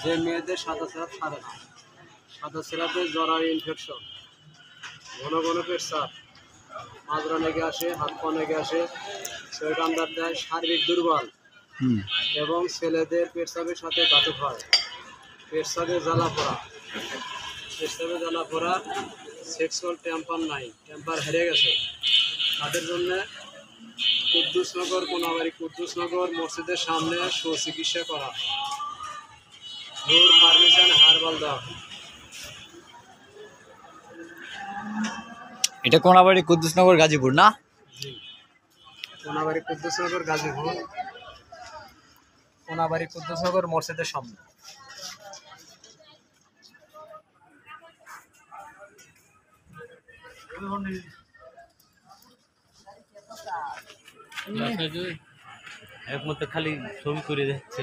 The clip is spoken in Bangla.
যে মেয়েদের সাদা স্রাব সারে না, সাদা স্রাবে জরায়ু ইনফেকশন, ঘন ঘন পেটচাপ, মাজরা লেগে আসে, হাত পা লেগে আসে, শরীর আন্দার দেয়, শারীরিক দুর্বল এবং ছেলেদের পেটচাপের সাথে ঘাতক হয়। পেটচাপে জ্বালা পোড়া, পেটচাপে জ্বালা পোড়া, সেক্সুয়াল টেম্পার নাই, টেম্পার হেরে গেছে, তাদের জন্য কুদ্দুসনগর মসজিদের সামনে সুচিকিৎসা করা, নূর পারমিশন হারবাল দেওয়া। এটা কোনাবাড়ি কুদ্দুসনগর গাজীপুর না? জি, কোনাবাড়ি কুদ্দুসনগর গাজীপুর, কোনাবাড়ি কুদ্দুসনগর মসজিদের সামনে। একমত খালি ছবি করে যাচ্ছে।